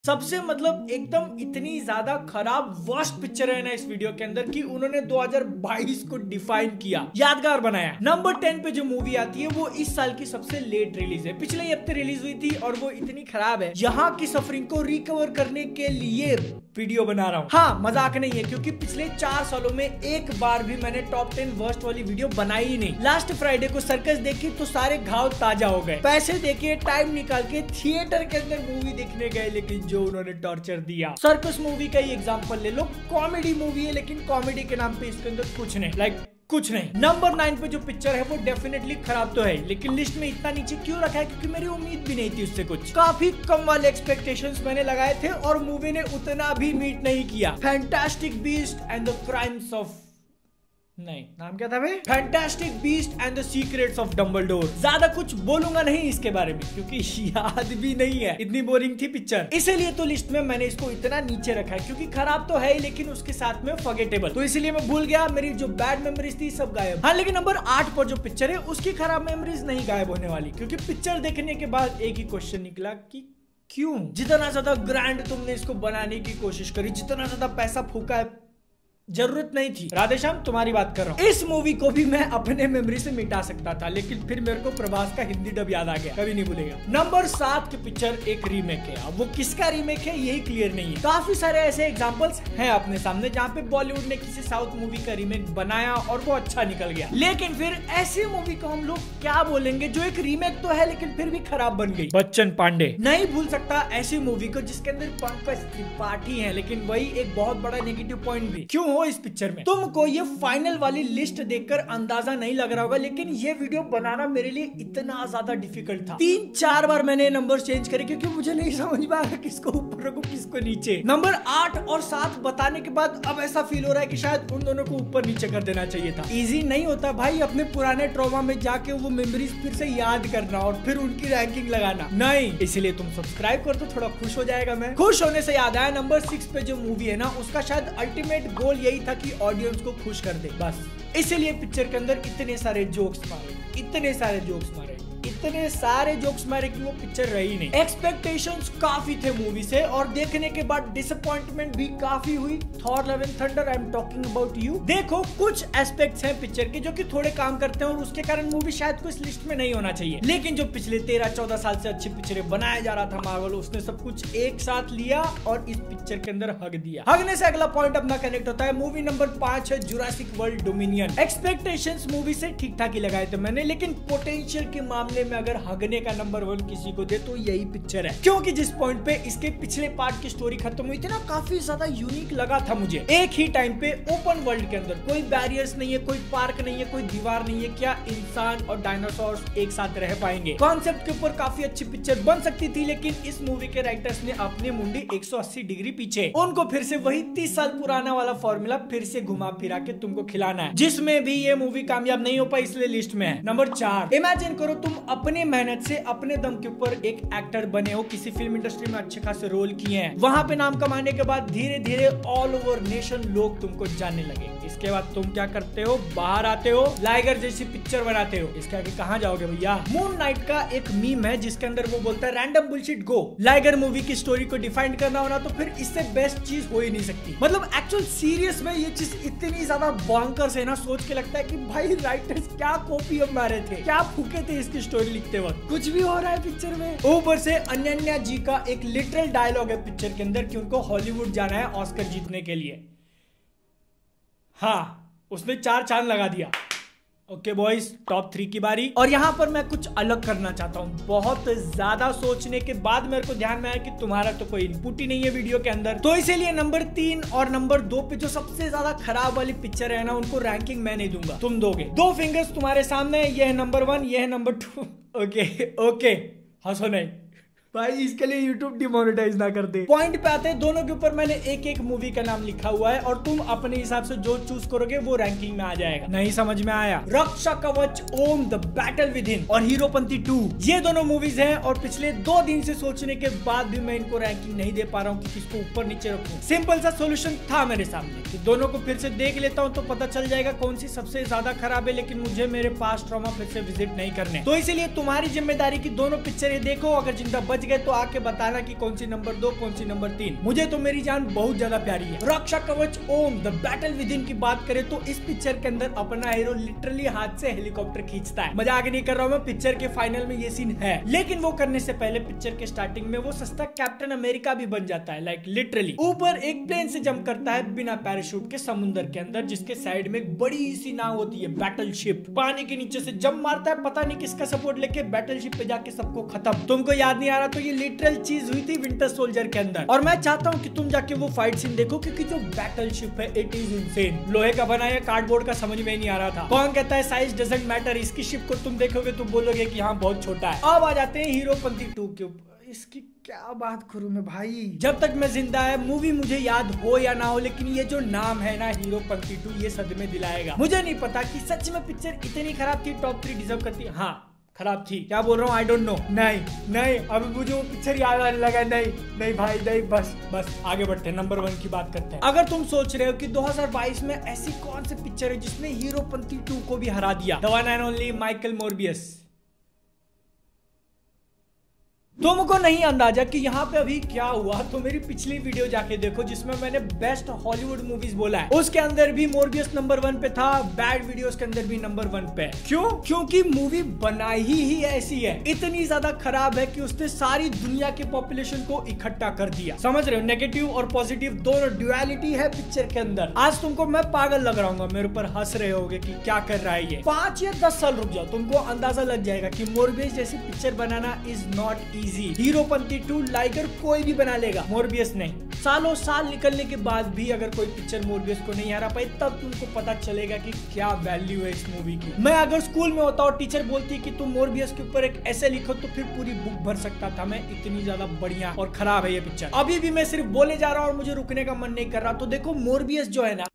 सबसे मतलब एकदम इतनी ज्यादा खराब वर्स्ट पिक्चर है ना इस वीडियो के अंदर कि उन्होंने 2022 को डिफाइन किया, यादगार बनाया। नंबर 10 पे जो मूवी आती है वो इस साल की सबसे लेट रिलीज है, पिछले ही हफ्ते रिलीज हुई थी और वो इतनी खराब है, यहाँ की सफरिंग को रिकवर करने के लिए वीडियो बना रहा हूँ। हाँ, मजाक नहीं है, क्योंकि पिछले 4 सालों में एक बार भी मैंने टॉप 10 वर्स्ट वाली वीडियो बनाई ही नहीं। लास्ट फ्राइडे को सर्कस देखी तो सारे घाव ताजा हो गए, पैसे देके टाइम निकाल के थिएटर के अंदर मूवी देखने गए, लेकिन जो उन्होंने टॉर्चर दिया। सर्कस मूवी का ही एग्जांपल ले लो, कॉमेडी मूवी है लेकिन कॉमेडी के नाम पे इसके अंदर कुछ नहीं, कुछ नहीं। नंबर 9 पे जो पिक्चर है वो डेफिनेटली खराब तो है, लेकिन लिस्ट में इतना नीचे क्यों रखा है? क्योंकि मेरी उम्मीद भी नहीं थी उससे कुछ, काफी कम वाले एक्सपेक्टेशंस मैंने लगाए थे और मूवी ने उतना भी मीट नहीं किया। Fantastic beast and the crimes of, नहीं नाम क्या था भाई, fantastic beast and the secrets of Dumbledore. ज्यादा कुछ बोलूंगा नहीं इसके बारे में क्योंकि याद भी नहीं है, इतनी बोरिंग थी पिक्चर, इसीलिए तो लिस्ट में मैंने इसको इतना नीचे रखा है, क्योंकि खराब तो है लेकिन उसके साथ में फॉरगेटेबल, तो इसलिए मैं भूल गया, मेरी जो बैड मेमोरीज थी सब गायब। हाँ, लेकिन नंबर 8 पर जो पिक्चर है उसकी खराब मेमोरीज नहीं गायब होने वाली, क्योंकि पिक्चर देखने के बाद एक ही क्वेश्चन निकला कि क्यों? जितना ज्यादा ग्रैंड तुमने इसको बनाने की कोशिश करी, जितना ज्यादा पैसा फूका है, जरूरत नहीं थी। राधेश्याम तुम्हारी बात कर रहा हूँ। इस मूवी को भी मैं अपने मेमोरी से मिटा सकता था, लेकिन फिर मेरे को प्रभास का हिंदी डब याद आ गया, कभी नहीं भूलेगा। नंबर 7 की पिक्चर एक रीमेक है, अब वो किसका रीमेक है यही क्लियर नहीं है। काफी सारे ऐसे एग्जांपल्स हैं अपने सामने जहाँ पे बॉलीवुड ने किसी साउथ मूवी का रीमेक बनाया और वो अच्छा निकल गया, लेकिन फिर ऐसी मूवी को हम लोग क्या बोलेंगे जो एक रीमेक तो है लेकिन फिर भी खराब बन गई? बच्चन पांडे। नहीं भूल सकता ऐसी मूवी को जिसके अंदर पंकज त्रिपाठी है, लेकिन वही एक बहुत बड़ा नेगेटिव पॉइंट भी। क्यों इस पिक्चर में? तुमको ये फाइनल वाली लिस्ट देखकर अंदाजा नहीं लग रहा होगा, लेकिन ये वीडियो बनाना मेरे लिए इतना ज्यादा डिफिकल्ट था। 3-4 बार मैंने नंबर चेंज करे क्योंकि मुझे नहीं समझ में आ रहा किसको ऊपर रखूं किसको नीचे। नंबर 8 और 7 बताने के बाद अब ऐसा फील हो रहा है कि शायद उन दोनों को ऊपर नीचे कर देना चाहिए था। इजी नहीं होता भाई अपने पुराने ट्रॉमा में जाके वो मेमोरीज फिर से याद करना और फिर उनकी रैंकिंग लगाना, नहीं। इसलिए तुम सब्सक्राइब कर दो, थोड़ा खुश हो जाएगा मैं। खुश होने से याद आया, नंबर 6 पे जो मूवी है ना उसका शायद अल्टीमेट गोल यही था कि ऑडियंस को खुश कर दे, बस। इसीलिए पिक्चर के अंदर इतने सारे जोक्स मारे, इतने सारे जोक्स मारे, इतने सारे जोक्स मारे कि वो पिक्चर रही नहीं। एक्सपेक्टेशंस काफी थे मूवी से और देखने के बाद डिसअपॉइंटमेंट भी काफी हुई। Thor love and thunder, I am talking about you. देखो कुछ एस्पेक्ट्स हैं पिक्चर के जो कि थोड़े काम करते हैं और उसके कारण मूवी शायद को इस लिस्ट में नहीं होना चाहिए, लेकिन जो पिछले 13-14 साल से अच्छी पिक्चरें बनाया जा रहा था मार्वल, उसने सब कुछ एक साथ लिया और इस पिक्चर के अंदर हग दिया। हगने से अगला पॉइंट अपना कनेक्ट होता है। मूवी नंबर 5 है Jurassic world dominion. Expectations movie से ठीक ठाक ही लगाए थे मैंने, लेकिन पोटेंशियल के मामले में अगर हगने का नंबर 1 किसी को दे तो यही पिक्चर है, क्योंकि जिस पॉइंट पे इसके पिछले पार्ट की स्टोरी खत्म हुई थी ना, काफी ज्यादा यूनिक लगा था मुझे। एक ही टाइम पे ओपन वर्ल्ड के अंदर कोई बैरियर्स नहीं है, कोई पार्क नहीं है, कोई दीवार नहीं है, क्या इंसान और डायनासोर एक साथ रह पाएंगे? कॉन्सेप्ट के ऊपर काफी अच्छी पिक्चर बन सकती थी, लेकिन इस मूवी के राइटर्स ने अपनी मुंडी 180 डिग्री पीछे, उनको फिर से वही 30 साल पुराना वाला फॉर्मूला फिर से घुमा फिरा के तुमको खिलाना है, जिसमें भी ये मूवी कामयाब नहीं हो पाई, इसलिए लिस्ट में है। नंबर 4, इमेजिन करो तुम अपने मेहनत से अपने दम के ऊपर एक एक्टर बने हो, किसी फिल्म इंडस्ट्री में अच्छे खासे रोल किए हैं, वहां पे नाम कमाने के बाद धीरे धीरे ऑल ओवर नेशन लोग तुमको जानने लगे। इसके बाद तुम क्या करते हो? बाहर आते हो, लाइगर जैसी पिक्चर बनाते हो। इसके आगे कहां जाओगे भैया? मून नाइट का एक मीम है जिसके अंदर वो बोलता है रैंडम बुलशिट गो। लाइगर मूवी की स्टोरी को डिफाइन करना होना तो फिर इससे बेस्ट चीज हो ही नहीं सकती। मतलब एक्चुअल सीरियस में ये चीज इतनी ज्यादा बॉन्कर्स है ना, सोच के लगता है कि भाई राइटर्स क्या कॉपी अब मारे थे, क्या फूके थे इसकी स्टोरी लिखते वक्त। कुछ भी हो रहा है पिक्चर में। ऊपर से अनन्या जी का एक लिटरल डायलॉग है पिक्चर के अंदर कि उनको हॉलीवुड जाना है ऑस्कर जीतने के लिए। हाँ, उसने 4 चांद लगा दिया। ओके बॉयज, टॉप 3 की बारी। और यहाँ पर मैं कुछ अलग करना चाहता हूँ। बहुत ज्यादा सोचने के बाद मेरे को ध्यान में आया कि तुम्हारा तो कोई इनपुट ही नहीं है वीडियो के अंदर, तो इसीलिए नंबर 3 और नंबर 2 पे जो सबसे ज्यादा खराब वाली पिक्चर है ना, उनको रैंकिंग मैं नहीं दूंगा, तुम दोगे। 2 फिंगर्स तुम्हारे सामने, ये है नंबर 1, ये है नंबर 2। ओके, हंसो नहीं भाई, इसके लिए YouTube डिमोनेटाइज ना कर दे। पॉइंट पे आते हैं, दोनों के ऊपर मैंने एक एक मूवी का नाम लिखा हुआ है और तुम अपने हिसाब से जो चूज करोगे वो रैंकिंग में आ जाएगा। नहीं समझ में आया? रक्षा कवच, ओम, द बैटल विद इन और हीरोपंती 2, ये दोनों मूवीज हैं और पिछले 2 दिन से सोचने के बाद भी मैं इनको रैंकिंग नहीं दे पा रहा हूँ कि किसको ऊपर नीचे रखूं। सिंपल सा सोल्यूशन था मेरे सामने कि दोनों को फिर से देख लेता हूँ तो पता चल जाएगा कौन सी सबसे ज्यादा खराब है, लेकिन मुझे मेरे पास ट्रॉमा फिर से विजिट नहीं करने, तो इसीलिए तुम्हारी जिम्मेदारी की दोनों पिक्चरें देखो, अगर जिंदा बच बच गए तो आके बताना कि कौन सी नंबर 2 कौन सी नंबर 3। मुझे तो मेरी जान बहुत ज्यादा प्यारी है। रक्षा कवच ओम द बैटल विद इन की बात करें तो इस पिक्चर के अंदर अपना हीरो लिटरली हाथ से हेलीकॉप्टर खींचता है। मजाक नहीं कर रहा हूँ मैं, पिक्चर के फाइनल में ये सीन है। लेकिन वो करने से पहले पिक्चर के स्टार्टिंग में वो सस्ता कैप्टन अमेरिका भी बन जाता है। लाइक लिटरली ऊपर एक प्लेन से जंप करता है बिना पैराशूट के समुद्र के अंदर, जिसके साइड में एक बड़ी सी नाव होती है बैटल शिप। पानी के नीचे से जंप मारता है, पता नहीं किसका सपोर्ट लेके बैटल शिप पे जाके सबको खत्म। तुमको याद नहीं आ रहा तो ये लिटरल चीज हुई थी विंटर सोल्जर के अंदर। और मैं चाहता हूँ कि तुम जाके वो फाइट सीन देखो, क्योंकि जो बैटल शिप है इट इज इनसेन। लोहे का बना है, कार्डबोर्ड का समझ में नहीं आ रहा था। कौन कहता है साइज डजंट मैटर। इसकी शिप को तुम देखोगे तो बोलोगे कि हाँ बहुत छोटा है। अब आ जाते हैं हीरोपंती 2 के ऊपर। इसकी क्या बात करूं मैं भाई, जब तक मैं जिंदा है मूवी मुझे याद हो या ना हो, लेकिन ये जो नाम है ना हीरोपंती 2 ये सदमे दिलाएगा। मुझे नहीं पता कि सच में पिक्चर इतनी खराब थी, टॉप 3 डिजर्व करती। हाँ खराब थी, क्या बोल रहा हूँ आई डोंट नो। नहीं अभी मुझे वो पिक्चर याद आने लगा। नहीं भाई नहीं, बस आगे बढ़ते हैं, नंबर 1 की बात करते हैं। अगर तुम सोच रहे हो कि 2022 में ऐसी कौन सी पिक्चर है जिसने हीरोपंती 2 को भी हरा दिया, the one and only Michael Morbius. तुमको नहीं अंदाजा कि यहाँ पे अभी क्या हुआ तो मेरी पिछली वीडियो जाके देखो जिसमें मैंने बेस्ट हॉलीवुड मूवीज बोला है। उसके अंदर भी मोरबियस नंबर 1 पे था, बैड वीडियोस के अंदर भी नंबर 1 पे। क्यों? क्योंकि मूवी बनाई ही ऐसी है, इतनी ज्यादा खराब है कि उसने सारी दुनिया की पॉपुलेशन को इकट्ठा कर दिया। समझ रहे हो, नेगेटिव और पॉजिटिव दोनों ड्युअलिटी है पिक्चर के अंदर। आज तुमको मैं पागल लग रहा हूँ, मेरे ऊपर हंस रहे होगे कि क्या कर रहा है ये। 5 या 10 साल रुक जाओ, तुमको अंदाजा लग जाएगा कि मोरबियस जैसी picture banana is not easy. Heropanti 2 Likert कोई भी बना लेगा, मोरबियस नहीं। सालों साल निकलने के बाद भी अगर कोई पिक्चर मोरबियस को नहीं हरा पाई, तब तुमको पता चलेगा कि क्या वैल्यू है इस मूवी की। मैं अगर स्कूल में होता और टीचर बोलती कि तुम मोरबियस के ऊपर एक ऐसे लिखो तो फिर पूरी बुक भर सकता था मैं, इतनी ज्यादा बढ़िया और खराब है ये पिक्चर। अभी भी मैं सिर्फ बोले जा रहा हूँ और मुझे रुकने का मन नहीं कर रहा। तो देखो मोरबियस जो है ना